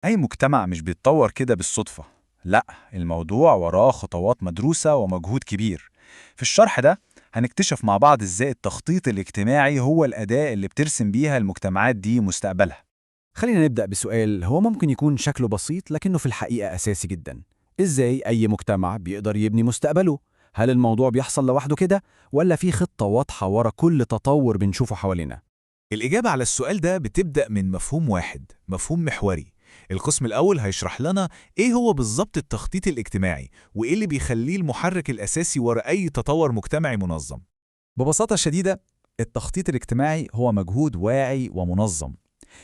أي مجتمع مش بيتطور كده بالصدفة. لأ، الموضوع وراه خطوات مدروسة ومجهود كبير. في الشرح ده هنكتشف مع بعض إزاي التخطيط الاجتماعي هو الأداة اللي بترسم بيها المجتمعات دي مستقبلها. خلينا نبدأ بسؤال هو ممكن يكون شكله بسيط لكنه في الحقيقة أساسي جدا. إزاي أي مجتمع بيقدر يبني مستقبله؟ هل الموضوع بيحصل لوحده كده؟ ولا في خطة واضحة ورا كل تطور بنشوفه حوالينا؟ الإجابة على السؤال ده بتبدأ من مفهوم واحد، مفهوم محوري. القسم الأول هيشرح لنا إيه هو بالظبط التخطيط الاجتماعي وإيه اللي بيخليه المحرك الأساسي وراء أي تطور مجتمعي منظم. ببساطة شديدة، التخطيط الاجتماعي هو مجهود واعي ومنظم.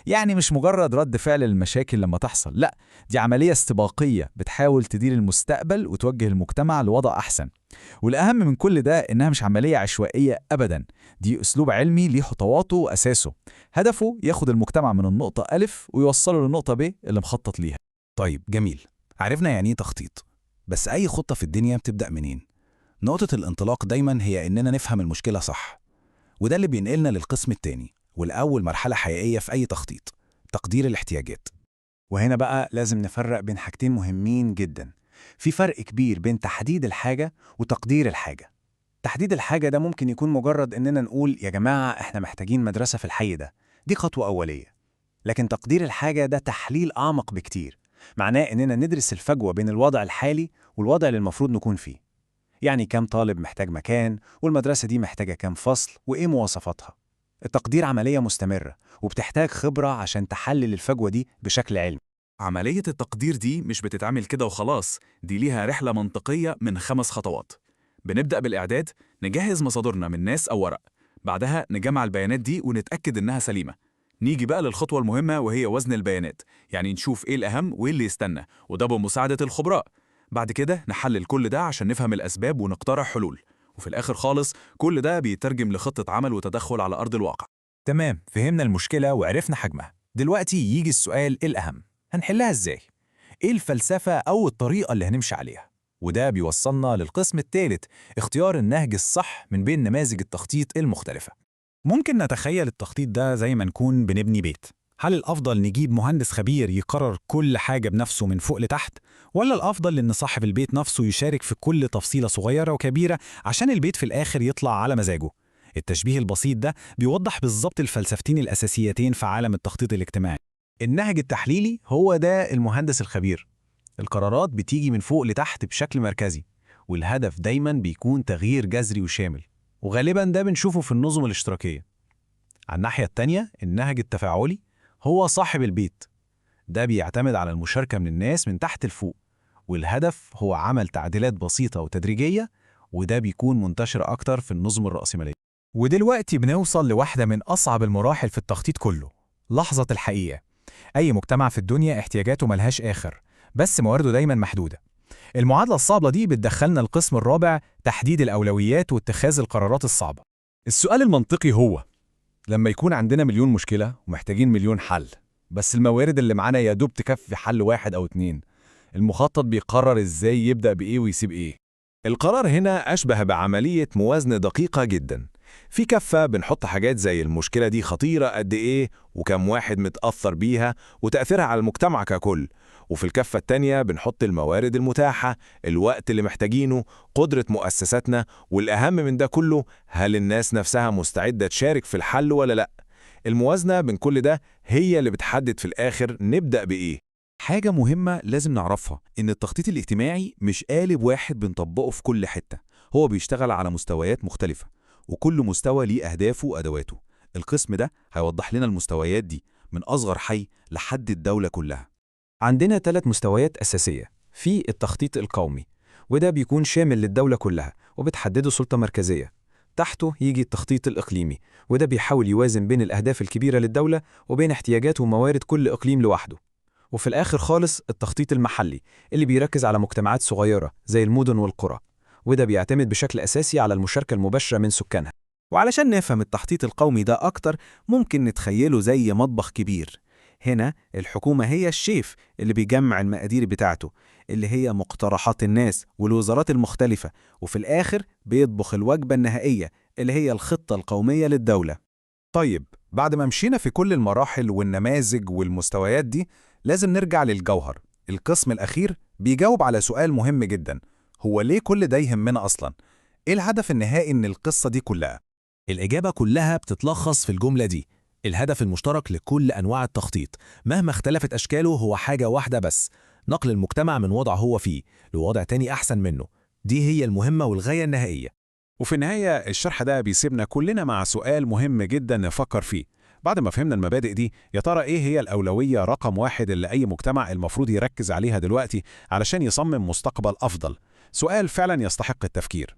يعني مش مجرد رد فعل للمشاكل لما تحصل، لأ، دي عملية استباقية بتحاول تدير المستقبل وتوجه المجتمع لوضع أحسن. والأهم من كل ده إنها مش عملية عشوائية أبداً، دي أسلوب علمي ليه خطواته وأساسه. هدفه ياخد المجتمع من النقطة ألف ويوصله للنقطة ب اللي مخطط ليها. طيب جميل، عرفنا يعني ايه تخطيط. بس أي خطة في الدنيا بتبدأ منين؟ نقطة الانطلاق دايما هي إننا نفهم المشكلة صح، وده اللي بينقلنا للقسم التاني والأول مرحلة حقيقية في أي تخطيط: تقدير الاحتياجات. وهنا بقى لازم نفرق بين حاجتين مهمين جدا. في فرق كبير بين تحديد الحاجة وتقدير الحاجة. تحديد الحاجة ده ممكن يكون مجرد إننا نقول يا جماعة إحنا محتاجين مدرسة في الحي ده، دي خطوة أولية. لكن تقدير الحاجة ده تحليل أعمق بكتير، معناه إننا ندرس الفجوة بين الوضع الحالي والوضع اللي المفروض نكون فيه. يعني كام طالب محتاج مكان، والمدرسة دي محتاجة كام فصل، وإيه مواصفاتها. التقدير عملية مستمرة وبتحتاج خبرة عشان تحلل الفجوة دي بشكل علمي. عملية التقدير دي مش بتتعمل كده وخلاص، دي ليها رحلة منطقية من 5 خطوات. بنبدأ بالإعداد، نجهز مصادرنا من ناس أو ورق. بعدها نجمع البيانات دي ونتأكد إنها سليمة. نيجي بقى للخطوة المهمة وهي وزن البيانات، يعني نشوف إيه الأهم وإيه اللي يستنى، وده بمساعدة الخبراء. بعد كده نحلل كل ده عشان نفهم الأسباب ونقترح حلول. وفي الآخر خالص كل ده بيترجم لخطة عمل وتدخل على أرض الواقع. تمام، فهمنا المشكلة وعرفنا حجمها. دلوقتي يجي السؤال الأهم، هنحلها إزاي؟ إيه الفلسفة أو الطريقة اللي هنمشي عليها؟ وده بيوصلنا للقسم الثالث، اختيار النهج الصح من بين نماذج التخطيط المختلفة. ممكن نتخيل التخطيط ده زي ما نكون بنبني بيت. هل الأفضل نجيب مهندس خبير يقرر كل حاجة بنفسه من فوق لتحت؟ ولا الأفضل إن صاحب البيت نفسه يشارك في كل تفصيلة صغيرة وكبيرة عشان البيت في الآخر يطلع على مزاجه؟ التشبيه البسيط ده بيوضح بالظبط الفلسفتين الأساسيتين في عالم التخطيط الاجتماعي. النهج التحليلي هو ده المهندس الخبير. القرارات بتيجي من فوق لتحت بشكل مركزي، والهدف دايما بيكون تغيير جذري وشامل، وغالبا ده بنشوفه في النظم الاشتراكية. على الناحية التانية النهج التفاعلي هو صاحب البيت. ده بيعتمد على المشاركة من الناس من تحت لفوق، والهدف هو عمل تعديلات بسيطة وتدريجية، وده بيكون منتشر أكتر في النظم الرأسمالية. ودلوقتي بنوصل لواحدة من أصعب المراحل في التخطيط كله، لحظة الحقيقة. أي مجتمع في الدنيا احتياجاته ملهاش آخر، بس موارده دايما محدودة. المعادلة الصعبة دي بتدخلنا القسم الرابع، تحديد الأولويات واتخاذ القرارات الصعبة. السؤال المنطقي هو: لما يكون عندنا مليون مشكلة ومحتاجين مليون حل، بس الموارد اللي معانا يا دوب تكفي حل واحد أو اتنين، المخطط بيقرر إزاي يبدأ بإيه ويسيب إيه؟ القرار هنا أشبه بعملية موازنة دقيقة جدا. في كفة بنحط حاجات زي المشكلة دي خطيرة قد إيه وكم واحد متأثر بيها وتأثيرها على المجتمع ككل، وفي الكفة التانية بنحط الموارد المتاحة، الوقت اللي محتاجينه، قدرة مؤسساتنا، والأهم من ده كله، هل الناس نفسها مستعدة تشارك في الحل ولا لأ؟ الموازنة بين كل ده هي اللي بتحدد في الآخر نبدأ بإيه. حاجة مهمة لازم نعرفها إن التخطيط الاجتماعي مش قالب واحد بنطبقه في كل حتة، هو بيشتغل على مستويات مختلفة، وكل مستوى ليه أهدافه وأدواته. القسم ده هيوضح لنا المستويات دي من أصغر حي لحد الدولة كلها. عندنا 3 مستويات أساسية في التخطيط القومي، وده بيكون شامل للدولة كلها وبتحدده سلطة مركزية. تحته يجي التخطيط الإقليمي، وده بيحاول يوازن بين الأهداف الكبيرة للدولة وبين احتياجات وموارد كل إقليم لوحده. وفي الآخر خالص التخطيط المحلي، اللي بيركز على مجتمعات صغيرة زي المدن والقرى، وده بيعتمد بشكل أساسي على المشاركة المباشرة من سكانها. وعلشان نفهم التخطيط القومي ده أكتر، ممكن نتخيله زي مطبخ كبير. هنا الحكومة هي الشيف اللي بيجمع المقادير بتاعته، اللي هي مقترحات الناس والوزارات المختلفة، وفي الآخر بيطبخ الوجبة النهائية اللي هي الخطة القومية للدولة. طيب، بعد ما مشينا في كل المراحل والنماذج والمستويات دي، لازم نرجع للجوهر. القسم الأخير بيجاوب على سؤال مهم جدا: هو ليه كل ده يهمنا أصلا؟ إيه الهدف النهائي من القصة دي كلها؟ الإجابة كلها بتتلخص في الجملة دي: الهدف المشترك لكل أنواع التخطيط مهما اختلفت أشكاله هو حاجة واحدة بس: نقل المجتمع من وضع هو فيه لوضع تاني أحسن منه. دي هي المهمة والغاية النهائية. وفي النهاية الشرح ده بيسيبنا كلنا مع سؤال مهم جدا نفكر فيه. بعد ما فهمنا المبادئ دي، يا ترى إيه هي الأولوية رقم 1 اللي أي مجتمع المفروض يركز عليها دلوقتي علشان يصمم مستقبل أفضل؟ سؤال فعلا يستحق التفكير.